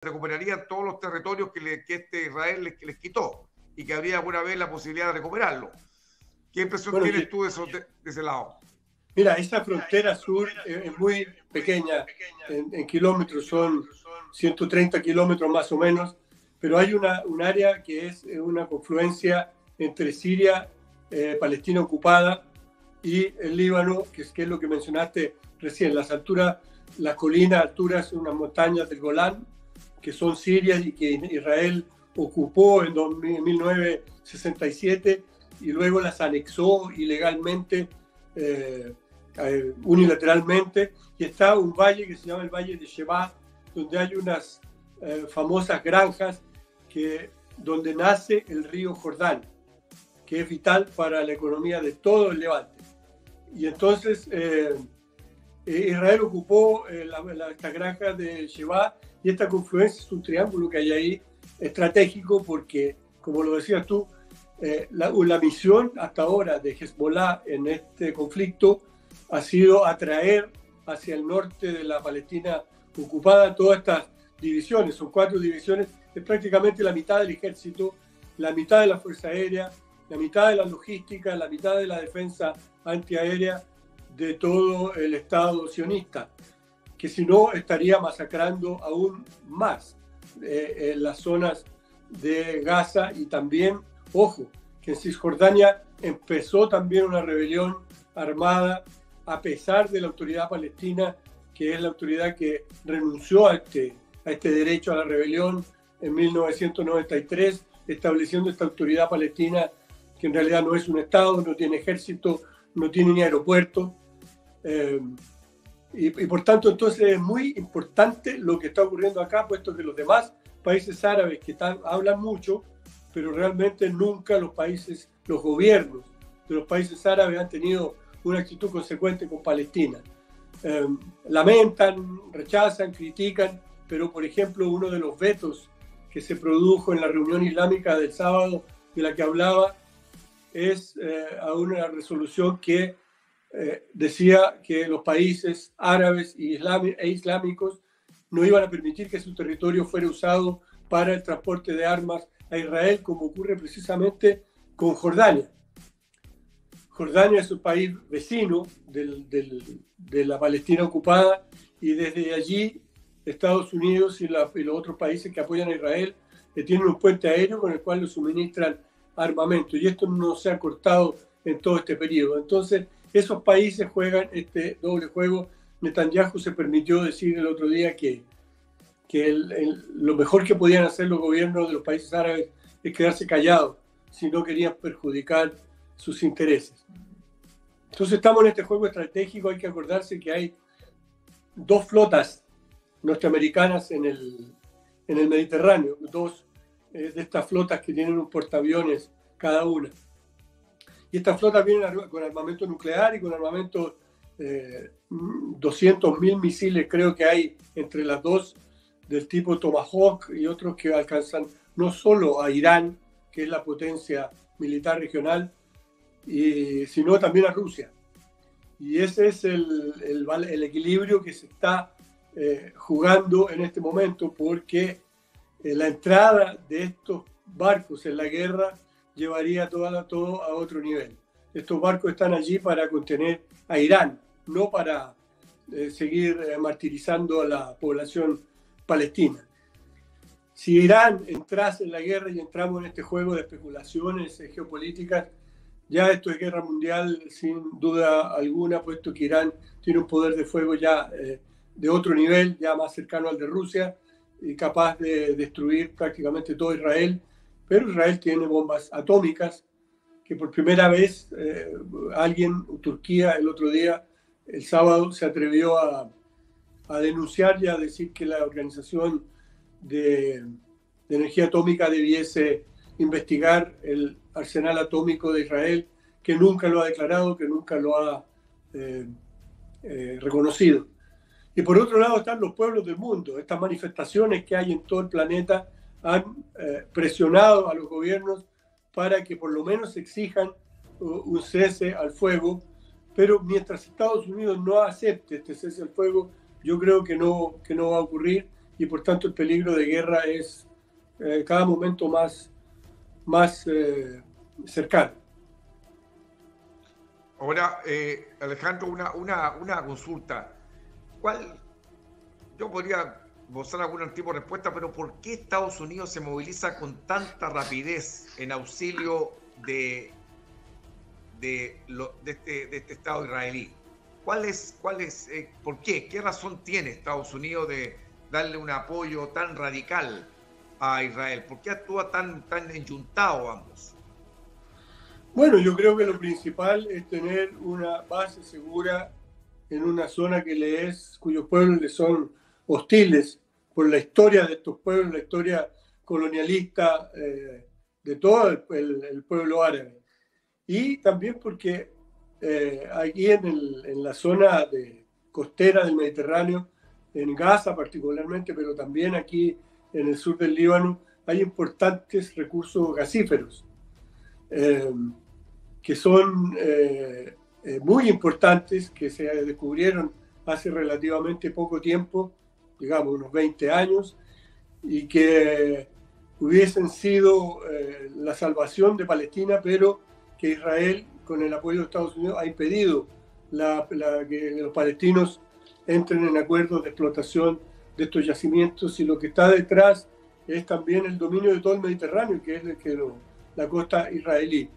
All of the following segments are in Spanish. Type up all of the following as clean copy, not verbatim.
recuperarían todos los territorios que este Israel les quitó y que habría alguna vez la posibilidad de recuperarlo. ¿Qué impresión tienes tú de ese lado? Mira, esta frontera sur es muy pequeña, en kilómetros, son 130 kilómetros más o menos, pero hay un área que es una confluencia entre Siria, Palestina ocupada, y el Líbano, que es lo que mencionaste recién, las alturas, las colinas, alturas, unas montañas del Golán, que son sirias y que Israel ocupó en 1967 y luego las anexó ilegalmente, unilateralmente, y está un valle que se llama el Valle de Sheba, donde hay unas famosas granjas donde nace el río Jordán, que es vital para la economía de todo el Levante. Y entonces Israel ocupó esta granja de Sheba, y esta confluencia es un triángulo que hay ahí estratégico porque, como lo decías tú, la misión hasta ahora de Hezbollah en este conflicto ha sido atraer hacia el norte de la Palestina ocupada todas estas divisiones. Son 4 divisiones, es prácticamente la mitad del ejército, la mitad de la fuerza aérea, la mitad de la logística, la mitad de la defensa antiaérea de todo el Estado sionista, que si no estaría masacrando aún más en las zonas de Gaza. Y también, ojo, que en Cisjordania empezó también una rebelión armada a pesar de la autoridad palestina, que es la autoridad que renunció a este derecho a la rebelión en 1993, estableciendo esta autoridad palestina que en realidad no es un Estado, no tiene ejército, no tiene ni aeropuerto. Y por tanto, entonces es muy importante lo que está ocurriendo acá, puesto que los demás países árabes que hablan mucho, pero realmente nunca los gobiernos de los países árabes han tenido una actitud consecuente con Palestina. Lamentan, rechazan, critican, pero por ejemplo uno de los vetos que se produjo en la reunión islámica del sábado de la que hablaba es a una resolución que decía que los países árabes e islámicos no iban a permitir que su territorio fuera usado para el transporte de armas a Israel, como ocurre precisamente con Jordania. Jordania es un país vecino de la Palestina ocupada, y desde allí Estados Unidos y los otros países que apoyan a Israel tienen un puente aéreo con el cual le suministran armamento, y esto no se ha cortado en todo este periodo. Entonces, esos países juegan este doble juego. Netanyahu se permitió decir el otro día que lo mejor que podían hacer los gobiernos de los países árabes es quedarse callados si no querían perjudicar sus intereses. Entonces estamos en este juego estratégico. Hay que acordarse que hay 2 flotas norteamericanas en el Mediterráneo, 2 de estas flotas que tienen un portaaviones cada una. Y estas flotas vienen con armamento nuclear y con armamento 200.000 misiles, creo que hay entre las 2, del tipo Tomahawk, y otros que alcanzan no solo a Irán, que es la potencia militar regional, sino también a Rusia. Y ese es el equilibrio que se está jugando en este momento, porque la entrada de estos barcos en la guerra llevaría todo a otro nivel. Estos barcos están allí para contener a Irán, no para seguir martirizando a la población palestina. Si Irán entrase en la guerra y entramos en este juego de especulaciones geopolíticas, ya esto es guerra mundial sin duda alguna, puesto que Irán tiene un poder de fuego ya de otro nivel, ya más cercano al de Rusia, y capaz de destruir prácticamente todo Israel. Pero Israel tiene bombas atómicas, que por primera vez Turquía el otro día, el sábado, se atrevió a denunciar y a decir que la Organización de Energía Atómica debiese investigar el arsenal atómico de Israel, que nunca lo ha declarado, que nunca lo ha reconocido. Y por otro lado están los pueblos del mundo. Estas manifestaciones que hay en todo el planeta han presionado a los gobiernos para que por lo menos exijan un cese al fuego, pero mientras Estados Unidos no acepte este cese al fuego, yo creo que no va a ocurrir, y por tanto el peligro de guerra es cada momento más cercano. Ahora, Alejandro, una consulta. Yo podría mostrar algún tipo de respuesta, pero ¿por qué Estados Unidos se moviliza con tanta rapidez en auxilio de este Estado israelí? ¿Por qué? ¿Qué razón tiene Estados Unidos de darle un apoyo tan radical a Israel? ¿Por qué actúa tan enyuntado ambos? Bueno, yo creo que lo principal es tener una base segura en una zona cuyos pueblos le son hostiles por la historia de estos pueblos, la historia colonialista de todo el pueblo árabe. Y también porque aquí en la zona costera del Mediterráneo, en Gaza particularmente, pero también aquí en el sur del Líbano, hay importantes recursos gasíferos que son muy importantes, que se descubrieron hace relativamente poco tiempo, digamos unos 20 años, y que hubiesen sido la salvación de Palestina, pero que Israel, con el apoyo de Estados Unidos, ha impedido que los palestinos entren en acuerdos de explotación de estos yacimientos, y lo que está detrás es también el dominio de todo el Mediterráneo, que es la costa israelí.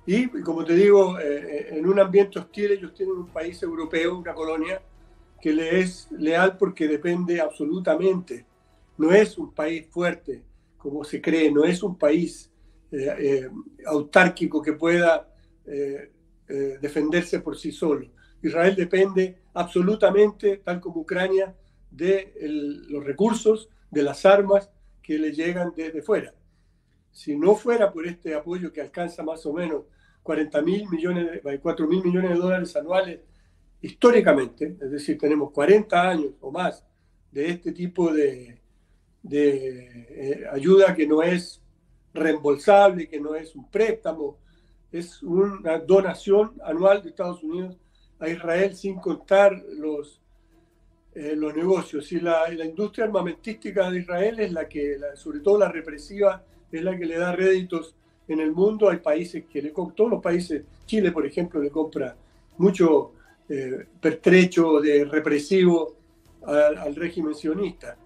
Y como te digo, en un ambiente hostil ellos tienen un país europeo, una colonia, que le es leal porque depende absolutamente. No es un país fuerte, como se cree, no es un país autárquico que pueda defenderse por sí solo. Israel depende absolutamente, tal como Ucrania, de los recursos, de las armas que le llegan desde fuera. Si no fuera por este apoyo que alcanza más o menos 4.000 millones de dólares anuales históricamente, es decir, tenemos 40 años o más de este tipo de ayuda que no es reembolsable, que no es un préstamo, es una donación anual de Estados Unidos a Israel sin contar los negocios. Y la industria armamentística de Israel es sobre todo la represiva, es la que le da réditos en el mundo. Hay países todos los países, Chile por ejemplo, le compra mucho pertrecho de represivo al régimen sionista.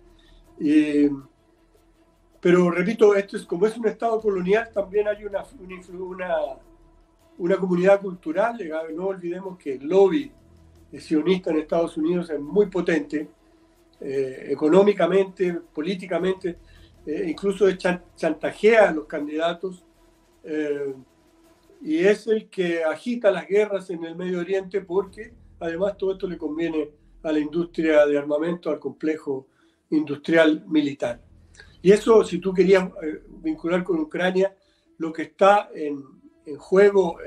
Pero repito, como es un estado colonial, también hay una comunidad cultural. No olvidemos que el lobby sionista en Estados Unidos es muy potente, económicamente, políticamente, incluso chantajea a los candidatos, y es el que agita las guerras en el Medio Oriente, porque además todo esto le conviene a la industria de armamento, al complejo industrial militar. Y eso, si tú querías vincular con Ucrania, lo que está en juego,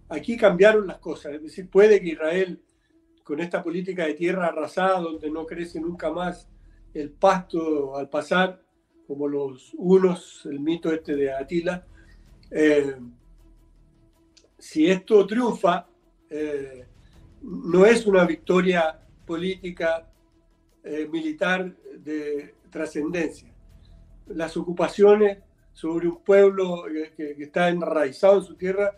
aquí cambiaron las cosas. Es decir, puede que Israel, con esta política de tierra arrasada, donde no crece nunca más el pasto al pasar, como los hunos, el mito este de Atila, si esto triunfa, no es una victoria política militar de trascendencia. Las ocupaciones sobre un pueblo que está enraizado en su tierra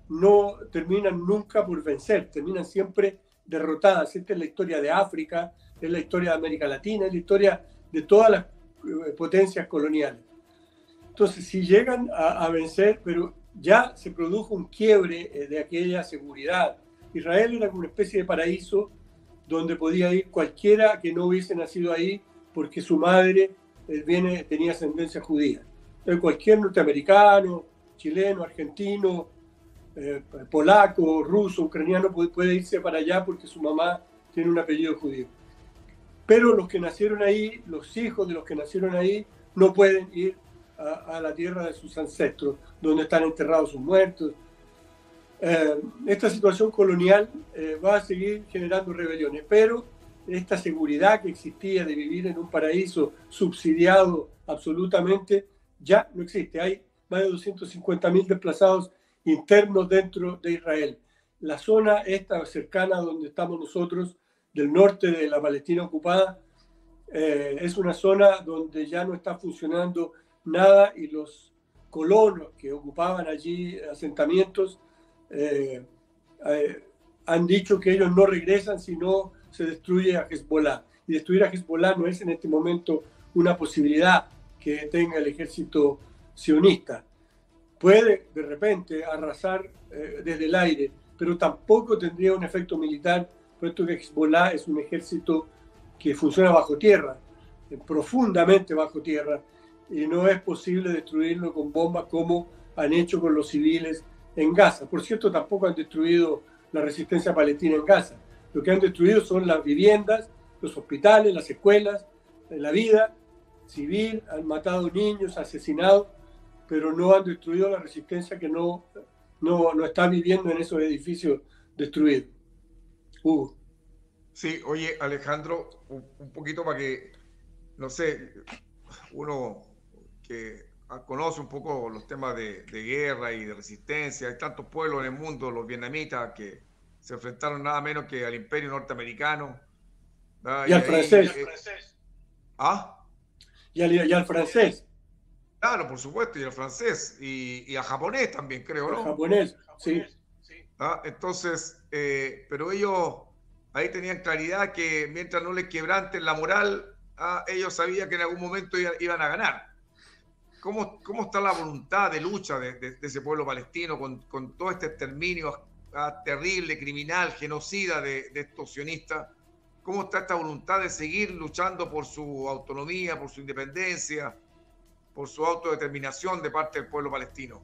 no terminan nunca por vencer, terminan siempre derrotadas. Esta es la historia de África, es la historia de América Latina, es la historia de todas las potencias coloniales. Entonces, si llegan a vencer, pero ya se produjo un quiebre de aquella seguridad. Israel era como una especie de paraíso donde podía ir cualquiera que no hubiese nacido ahí porque su madre tenía ascendencia judía. Entonces, cualquier norteamericano, chileno, argentino, polaco, ruso, ucraniano puede irse para allá porque su mamá tiene un apellido judío. Pero los que nacieron ahí, los hijos de los que nacieron ahí, no pueden ir a la tierra de sus ancestros, donde están enterrados sus muertos. Esta situación colonial va a seguir generando rebeliones, pero esta seguridad que existía de vivir en un paraíso subsidiado absolutamente ya no existe. Hay más de 250.000 desplazados internos dentro de Israel. La zona esta cercana donde estamos nosotros, del norte de la Palestina ocupada, es una zona donde ya no está funcionando nada y los colonos que ocupaban allí asentamientos eh, han dicho que ellos no regresan si no se destruye a Hezbollah. Y destruir a Hezbollah no es en este momento una posibilidad que tenga el ejército sionista. Puede de repente arrasar desde el aire, pero tampoco tendría un efecto militar, puesto que Hezbollah es un ejército que funciona bajo tierra, profundamente bajo tierra, y no es posible destruirlo con bombas como han hecho con los civiles en Gaza. Por cierto, tampoco han destruido la resistencia palestina en Gaza. Lo que han destruido son las viviendas, los hospitales, las escuelas, la vida civil, han matado niños, asesinado, pero no han destruido la resistencia que no está viviendo en esos edificios destruidos. Hugo. Sí, oye, Alejandro, un poquito para que, no sé, uno que conoce un poco los temas de guerra y de resistencia. Hay tantos pueblos en el mundo, los vietnamitas, que se enfrentaron nada menos que al imperio norteamericano. Y al francés. ¿Ah? Y al francés. Claro, por supuesto, y al francés, y al japonés también, creo, ¿no? Al japonés, sí. Entonces, pero ellos ahí tenían claridad que mientras no les quebranten la moral, ellos sabían que en algún momento iban a ganar. ¿Cómo está la voluntad de lucha de ese pueblo palestino con todo este exterminio terrible, criminal, genocida de estos sionistas? ¿Cómo está esta voluntad de seguir luchando por su autonomía, por su independencia, por su autodeterminación de parte del pueblo palestino?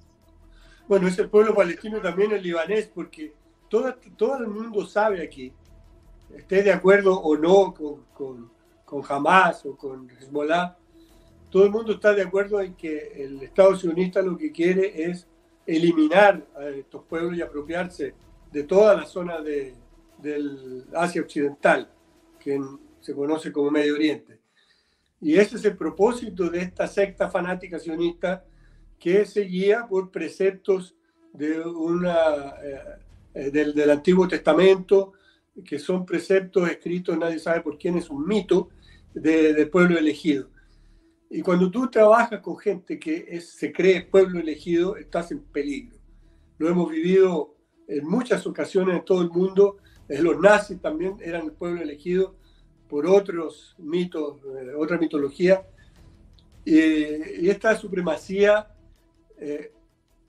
Bueno, ese pueblo palestino también es libanés, porque todo el mundo sabe aquí, esté de acuerdo o no con Hamas o con Hezbollah, todo el mundo está de acuerdo en que el Estado sionista lo que quiere es eliminar a estos pueblos y apropiarse de toda la zona del Asia Occidental, que se conoce como Medio Oriente. Y ese es el propósito de esta secta fanática sionista, que se guía por preceptos del Antiguo Testamento, que son preceptos escritos, nadie sabe por quién, es un mito del pueblo elegido. Y cuando tú trabajas con gente que se cree pueblo elegido, estás en peligro. Lo hemos vivido en muchas ocasiones en todo el mundo. Los nazis también eran el pueblo elegido por otros mitos, otra mitología. Y esta supremacía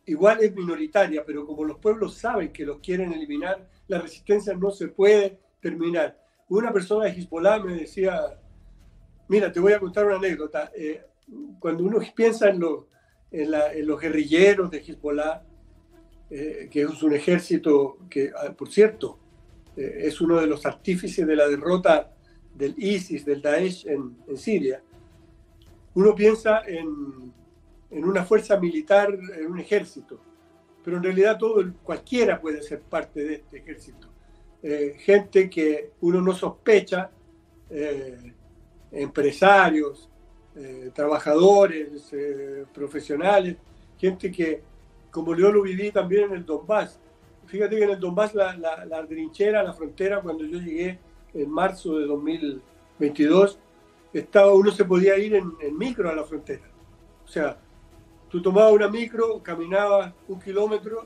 igual es minoritaria, pero como los pueblos saben que los quieren eliminar, la resistencia no se puede terminar. Una persona de Hezbollah me decía, mira, te voy a contar una anécdota. Cuando uno piensa en los guerrilleros de Hezbollah, que es un ejército que, por cierto, es uno de los artífices de la derrota del ISIS, del Daesh en Siria, uno piensa en una fuerza militar, en un ejército, pero en realidad cualquiera puede ser parte de este ejército. Gente que uno no sospecha, empresarios, trabajadores, profesionales, gente que, como yo lo viví también en el Donbass. Fíjate que en el Donbass la trinchera, la frontera, cuando yo llegué en marzo de 2022, uno se podía ir en micro a la frontera. O sea, tú tomabas una micro, caminabas 1 kilómetro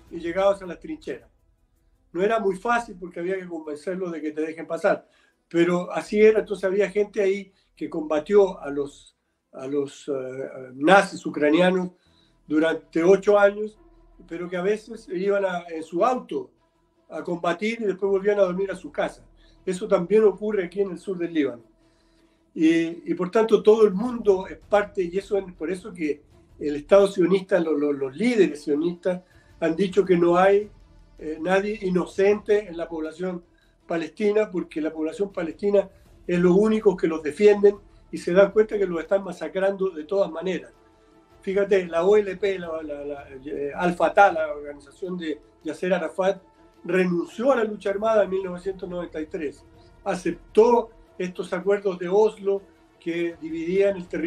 y llegabas a las trincheras. No era muy fácil porque había que convencerlos de que te dejen pasar, pero así era. Entonces había gente ahí que combatió a los nazis ucranianos durante 8 años, pero que a veces iban en su auto a combatir y después volvían a dormir a su casa. Eso también ocurre aquí en el sur del Líbano. Y por tanto todo el mundo es parte, y eso es por eso que el Estado sionista, los líderes sionistas han dicho que no hay nadie inocente en la población palestina, porque la población palestina es lo único que los defienden y se dan cuenta que los están masacrando de todas maneras. Fíjate, la OLP, Al-Fatah, la organización de Yasser Arafat, renunció a la lucha armada en 1993, aceptó estos acuerdos de Oslo que dividían el territorio